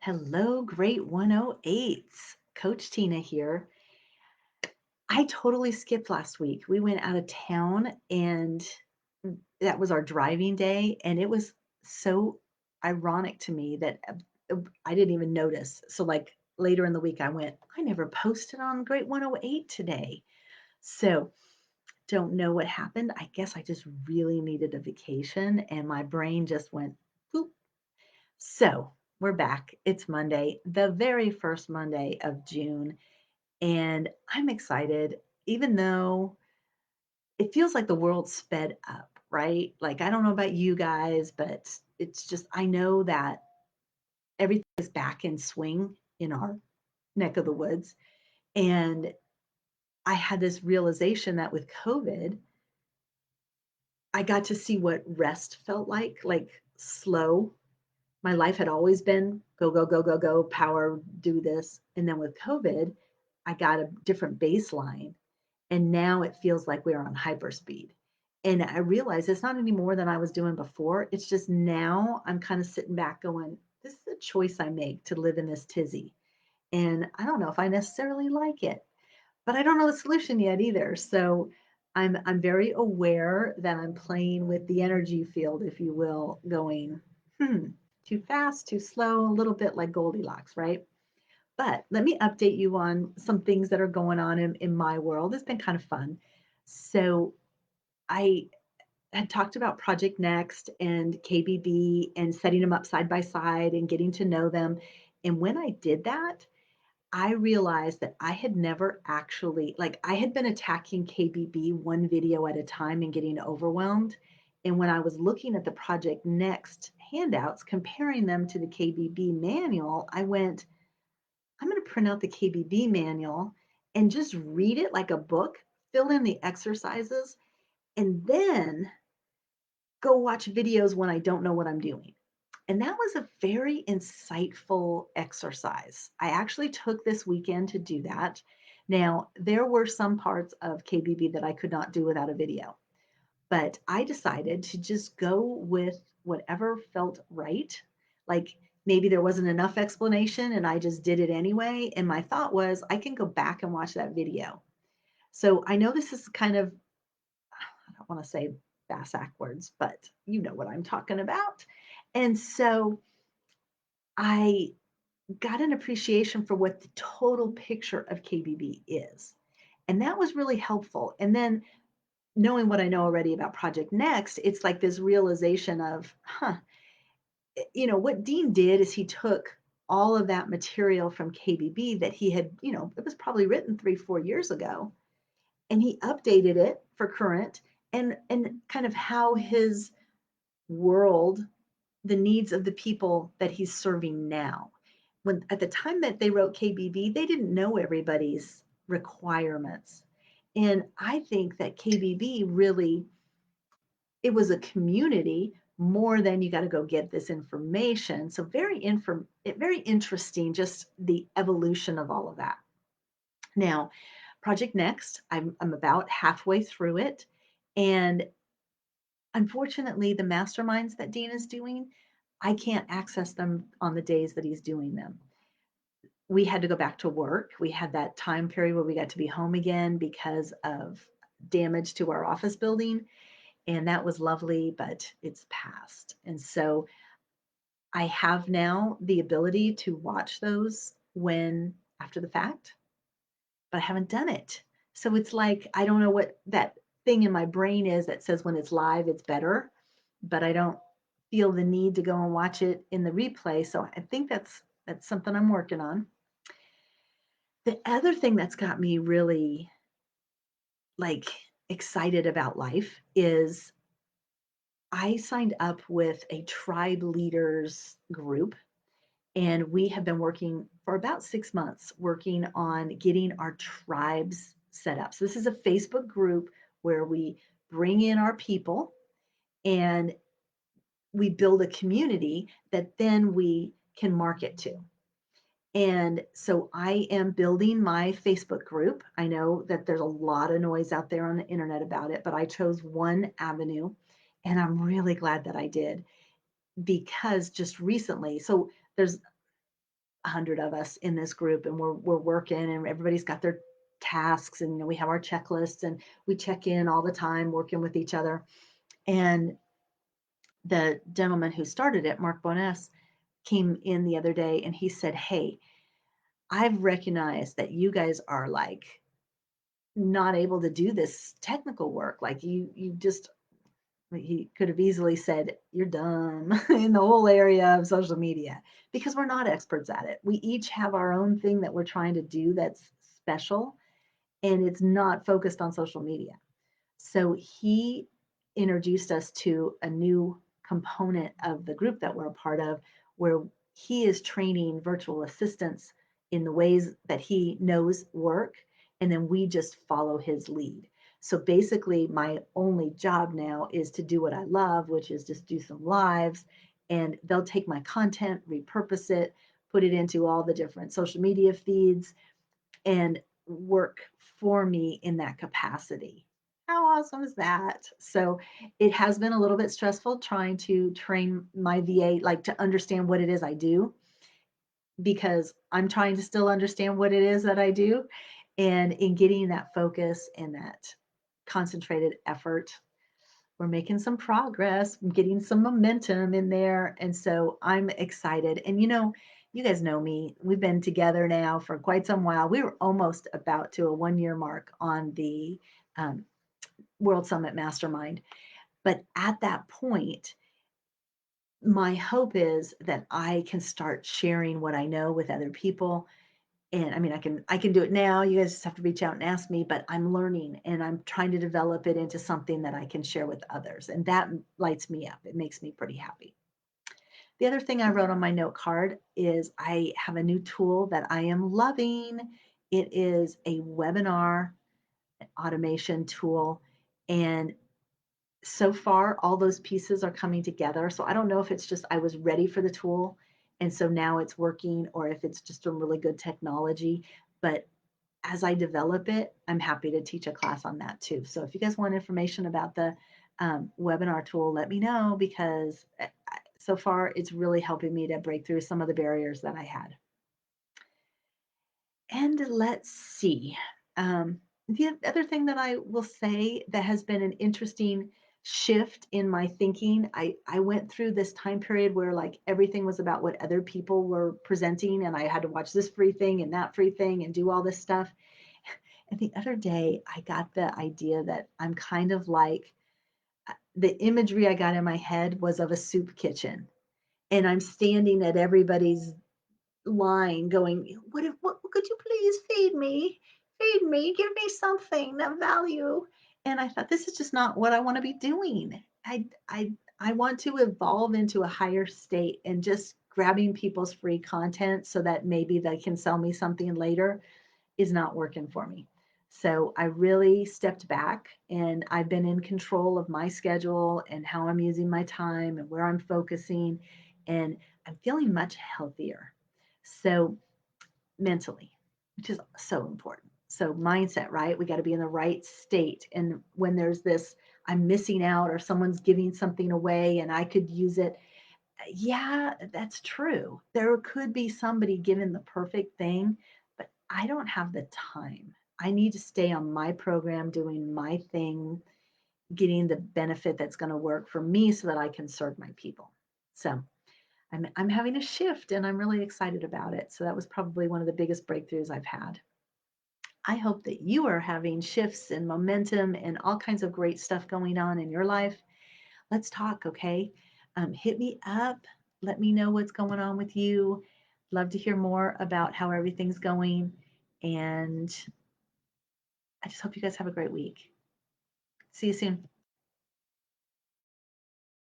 Hello, great 108s. Coach Tina here. I totally skipped last week. We went out of town and that was our driving day. And it was so ironic to me that I didn't even notice. So, like later in the week, I went, I never posted on Great 108 today. So, don't know what happened. I guess I just really needed a vacation and my brain just went, boop. So, we're back. It's Monday, the very first Monday of June. And I'm excited, even though it feels like the world sped up, right? Like, I don't know about you guys, but it's just, I know that everything is back in swing in our neck of the woods. And I had this realization that with COVID, I got to see what rest felt like slow. My life had always been go, go, go, go, go, power, do this. And then with COVID, I got a different baseline. And now it feels like we're on hyperspeed. And I realize it's not any more than I was doing before. It's just now I'm kind of sitting back going, this is a choice I make to live in this tizzy. And I don't know if I necessarily like it, but I don't know the solution yet either. So I'm very aware that I'm playing with the energy field, if you will, going, hmm, too fast, too slow, a little bit like Goldilocks, right? But let me update you on some things that are going on in my world. It's been kind of fun. So I had talked about Project Next and KBB and setting them up side by side and getting to know them. And when I did that, I realized that I had never actually, like, I had been attacking KBB one video at a time and getting overwhelmed. And when I was looking at the Project Next handouts, comparing them to the KBB manual, I went, I'm going to print out the KBB manual and just read it like a book, fill in the exercises, and then go watch videos when I don't know what I'm doing. And that was a very insightful exercise. I actually took this weekend to do that. Now, there were some parts of KBB that I could not do without a video, but I decided to just go with whatever felt right. Like maybe there wasn't enough explanation and I just did it anyway. And my thought was, I can go back and watch that video. So I know this is kind of, I don't want to say backwards, but you know what I'm talking about. And so I got an appreciation for what the total picture of KBB is. And that was really helpful. And then knowing what I know already about Project Next, it's like this realization of, huh, what Dean did is he took all of that material from KBB that he had, it was probably written 3, 4 years ago, and he updated it for current and kind of how his world, the needs of the people that he's serving now. When at the time that they wrote KBB, they didn't know everybody's requirements. And I think that KBB really, it was a community more than you got to go get this information. So very interesting, just the evolution of all of that. Now, Project Next, I'm about halfway through it. And unfortunately, the masterminds that Dean is doing, I can't access them on the days that he's doing them. We had to go back to work. We had that time period where we got to be home again because of damage to our office building. And that was lovely, but it's past. And so I have now the ability to watch those when after the fact, but I haven't done it. So it's like I don't know what that thing in my brain is that says when it's live, it's better, but I don't feel the need to go and watch it in the replay. So I think that's something I'm working on. The other thing that's got me really like excited about life is I signed up with a tribe leaders group and we have been working for about 6 months working on getting our tribes set up. So this is a Facebook group where we bring in our people and we build a community that then we can market to. And so I am building my Facebook group. I know that there's a lot of noise out there on the internet about it, but I chose one avenue and I'm really glad that I did because just recently, so there's 100 of us in this group, and we're working, and everybody's got their tasks, and we have our checklists, and we check in all the time, working with each other. And the gentleman who started it, Mark Bonas, came in the other day and he said, "Hey, I've recognized that you guys are like not able to do this technical work. Like you just he could have easily said, "You're dumb," in the whole area of social media because we're not experts at it. We each have our own thing that we're trying to do that's special, and it's not focused on social media. So he introduced us to a new component of the group that we're a part of, where he is training virtual assistants in the ways that he knows work, and then we just follow his lead. So basically, my only job now is to do what I love, which is just do some lives, and they'll take my content, repurpose it, put it into all the different social media feeds, and work for me in that capacity. How awesome is that? So it has been a little bit stressful trying to train my VA, like to understand what it is I do, because I'm trying to still understand what it is that I do. And in getting that focus and that concentrated effort, we're making some progress, getting some momentum in there. And so I'm excited. And you guys know me. We've been together now for quite some while. We were almost about to a 1 year mark on the um, World Summit Mastermind. But at that point, my hope is that I can start sharing what I know with other people. And I mean, I can do it now. You guys just have to reach out and ask me, but I'm learning and I'm trying to develop it into something that I can share with others. And that lights me up. It makes me pretty happy. The other thing I wrote on my note card is I have a new tool that I am loving. It is a webinar automation tool. And so far, all those pieces are coming together. So I don't know if it's just I was ready for the tool and so now it's working, or if it's just a really good technology. But as I develop it, I'm happy to teach a class on that too. So if you guys want information about the webinar tool, let me know, because so far it's really helping me to break through some of the barriers that I had. And let's see. The other thing that I will say that has been an interesting shift in my thinking, I went through this time period where like everything was about what other people were presenting, and I had to watch this free thing and that free thing and do all this stuff. And the other day, I got the idea that I'm kind of like the imagery I got in my head was of a soup kitchen, and I'm standing at everybody's line going, what could you please feed me? Feed me, give me something of value. And I thought, this is just not what I want to be doing. I want to evolve into a higher state, and just grabbing people's free content so that maybe they can sell me something later is not working for me. So I really stepped back, and I've been in control of my schedule and how I'm using my time and where I'm focusing. And I'm feeling much healthier. So mentally, which is so important. So mindset, right? We got to be in the right state. And when there's this, I'm missing out, or someone's giving something away and I could use it. Yeah, that's true. There could be somebody giving the perfect thing, but I don't have the time. I need to stay on my program, doing my thing, getting the benefit that's going to work for me so that I can serve my people. So I'm having a shift and I'm really excited about it. So that was probably one of the biggest breakthroughs I've had. I hope that you are having shifts and momentum and all kinds of great stuff going on in your life. Let's talk, okay? Hit me up. Let me know what's going on with you. Love to hear more about how everything's going. And I just hope you guys have a great week. See you soon.